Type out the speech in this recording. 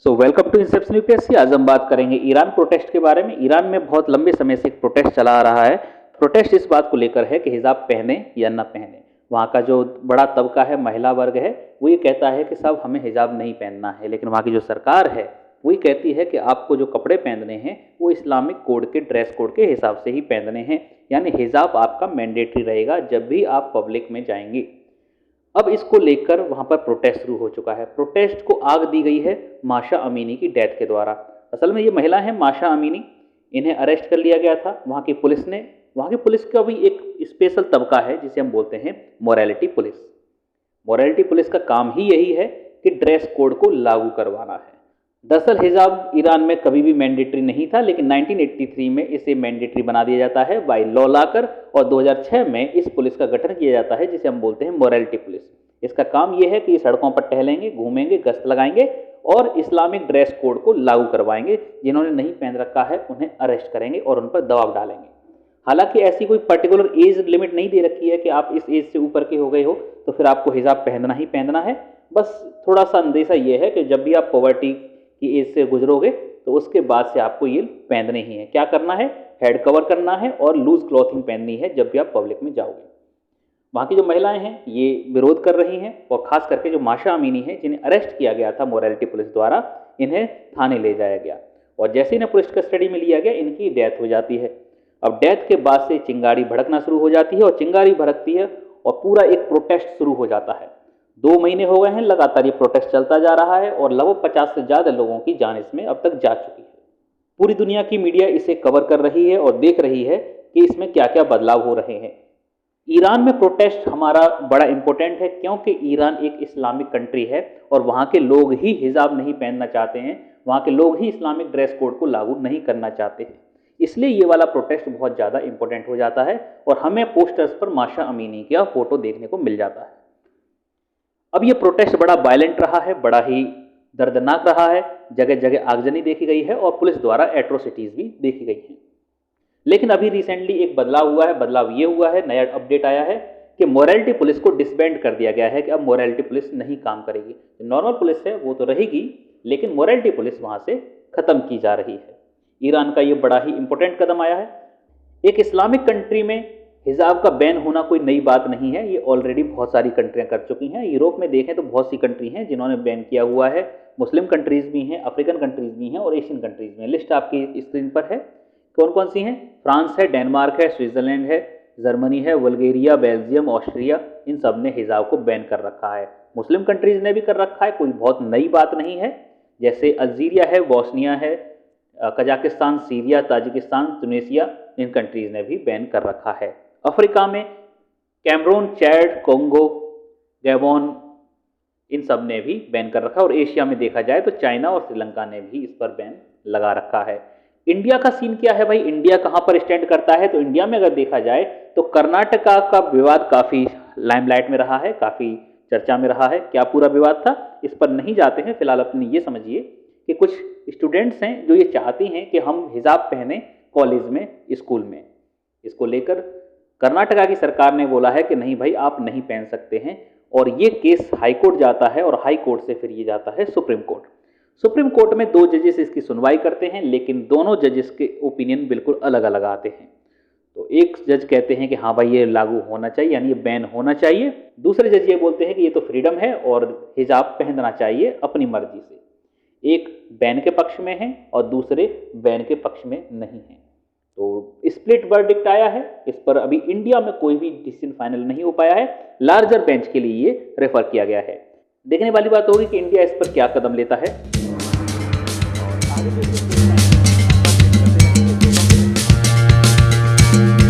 Welcome to Inception UPSC. आज हम बात करेंगे ईरान प्रोटेस्ट के बारे में। ईरान में बहुत लंबे समय से एक प्रोटेस्ट चला आ रहा है। प्रोटेस्ट इस बात को लेकर है कि हिजाब पहने या न पहने। वहाँ का जो बड़ा तबका है, महिला वर्ग है, वो ये कहता है कि साहब हमें हिजाब नहीं पहनना है, लेकिन वहाँ की जो सरकार है वही कहती है कि आपको जो कपड़े पहनने हैं वो इस्लामिक कोड के, ड्रेस कोड के हिसाब से ही पहनने हैं, यानी हिजाब आपका मैंडेटरी रहेगा जब भी आप पब्लिक में जाएंगे। अब इसको लेकर वहां पर प्रोटेस्ट शुरू हो चुका है। प्रोटेस्ट को आग दी गई है माशा अमीनी की डेथ के द्वारा। असल में ये महिला है माशा अमीनी, इन्हें अरेस्ट कर लिया गया था वहां की पुलिस ने। वहां की पुलिस का भी एक स्पेशल तबका है जिसे हम बोलते हैं मोरालिटी पुलिस। मोरालिटी पुलिस का काम ही यही है कि ड्रेस कोड को लागू करवाना है। दरअसल हिजाब ईरान में कभी भी मैंडेटरी नहीं था, लेकिन 1983 में इसे मैंडेटरी बना दिया जाता है बाय लॉ लाकर, और 2006 में इस पुलिस का गठन किया जाता है जिसे हम बोलते हैं मोरालिटी पुलिस। इसका काम यह है कि सड़कों पर टहलेंगे, घूमेंगे, गश्त लगाएंगे और इस्लामिक ड्रेस कोड को लागू करवाएंगे। जिन्होंने नहीं पहन रखा है उन्हें अरेस्ट करेंगे और उन पर दबाव डालेंगे। हालांकि ऐसी कोई पर्टिकुलर एज लिमिट नहीं दे रखी है कि आप इस एज से ऊपर के हो गए हो तो फिर आपको हिजाब पहनना ही पहनना है। बस थोड़ा सा अंदेशा ये है कि जब भी आप पॉवर्टी की एज से गुजरोगे तो उसके बाद से आपको ये पहनने ही है। क्या करना है? हेड कवर करना है और लूज क्लॉथिंग पहननी है जब भी आप पब्लिक में जाओगे। वहाँ की जो महिलाएं हैं ये विरोध कर रही हैं, और खास करके जो माशा अमीनी है जिन्हें अरेस्ट किया गया था मोरालिटी पुलिस द्वारा, इन्हें थाने ले जाया गया और जैसे इन्हें पुलिस कस्टडी में लिया गया इनकी डेथ हो जाती है। अब डेथ के बाद से चिंगारी भड़कना शुरू हो जाती है और चिंगारी भड़कती है और पूरा एक प्रोटेस्ट शुरू हो जाता है। 2 महीने हो गए हैं लगातार ये प्रोटेस्ट चलता जा रहा है और लगभग 50 से ज़्यादा लोगों की जान इसमें अब तक जा चुकी है। पूरी दुनिया की मीडिया इसे कवर कर रही है और देख रही है कि इसमें क्या क्या बदलाव हो रहे हैं। ईरान में प्रोटेस्ट हमारा बड़ा इंपॉर्टेंट है क्योंकि ईरान एक इस्लामिक कंट्री है और वहाँ के लोग ही हिजाब नहीं पहनना चाहते हैं, वहाँ के लोग ही इस्लामिक ड्रेस कोड को लागू नहीं करना चाहते हैं। इसलिए ये वाला प्रोटेस्ट बहुत ज़्यादा इंपॉर्टेंट हो जाता है और हमें पोस्टर्स पर माशा अमीनी का फोटो देखने को मिल जाता है। अब ये प्रोटेस्ट बड़ा वायलेंट रहा है, बड़ा ही दर्दनाक रहा है। जगह जगह आगजनी देखी गई है और पुलिस द्वारा एट्रोसिटीज़ भी देखी गई हैं। लेकिन अभी रिसेंटली एक बदलाव हुआ है। बदलाव ये हुआ है, नया अपडेट आया है कि मोरालिटी पुलिस को डिसबैंड कर दिया गया है कि अब मोरालिटी पुलिस नहीं काम करेगी। नॉर्मल पुलिस है वो तो रहेगी, लेकिन मोरालिटी पुलिस वहाँ से ख़त्म की जा रही है। ईरान का ये बड़ा ही इंपॉर्टेंट कदम आया है। एक इस्लामिक कंट्री में हिजाब का बैन होना कोई नई बात नहीं है, ये ऑलरेडी बहुत सारी कंट्रियां कर चुकी हैं। यूरोप में देखें तो बहुत सी कंट्री हैं जिन्होंने बैन किया हुआ है। मुस्लिम कंट्रीज़ भी हैं, अफ्रीकन कंट्रीज़ भी हैं और एशियन कंट्रीज़ में। लिस्ट आपकी स्क्रीन पर है। कौन कौन सी हैं? फ्रांस है, डेनमार्क है, स्विट्ज़रलैंड है, जर्मनी है, बुल्गारिया, बेल्जियम, ऑस्ट्रिया, इन सब ने हिजाब को बैन कर रखा है। मुस्लिम कंट्रीज़ ने भी कर रखा है, कोई बहुत नई बात नहीं है। जैसे अल्जीरिया है, बोस्निया है, कजाकिस्तान, सीरिया, ताजिकिस्तान, तुनिसिया, इन कंट्रीज़ ने भी बैन कर रखा है। अफ्रीका में कैमरून, चैड, कोंगो, गैबोन, इन सब ने भी बैन कर रखा है। और एशिया में देखा जाए तो चाइना और श्रीलंका ने भी इस पर बैन लगा रखा है। इंडिया का सीन क्या है भाई? इंडिया कहाँ पर स्टैंड करता है? तो इंडिया में अगर देखा जाए तो कर्नाटका का विवाद काफ़ी लाइमलाइट में रहा है, काफ़ी चर्चा में रहा है। क्या पूरा विवाद था इस पर नहीं जाते हैं। फिलहाल अपनी ये समझिए कि कुछ स्टूडेंट्स हैं जो ये चाहती हैं कि हम हिजाब पहने कॉलेज में, स्कूल में। इसको लेकर कर्नाटका की सरकार ने बोला है कि नहीं भाई आप नहीं पहन सकते हैं, और ये केस हाई कोर्ट जाता है और हाई कोर्ट से फिर ये जाता है सुप्रीम कोर्ट। सुप्रीम कोर्ट में 2 जजेस इसकी सुनवाई करते हैं, लेकिन दोनों जजेस के ओपिनियन बिल्कुल अलग अलग आते हैं। तो एक जज कहते हैं कि हाँ भाई ये लागू होना चाहिए, यानी ये बैन होना चाहिए। दूसरे जज ये बोलते हैं कि ये तो फ्रीडम है और हिजाब पहनना चाहिए अपनी मर्जी से। एक बैन के पक्ष में है और दूसरे बैन के पक्ष में नहीं है। तो स्प्लिट वर्डिक्ट आया है। इस पर अभी इंडिया में कोई भी डिसीजन फाइनल नहीं हो पाया है। लार्जर बेंच के लिए ये रेफर किया गया है। देखने वाली बात होगी कि इंडिया इस पर क्या कदम लेता है।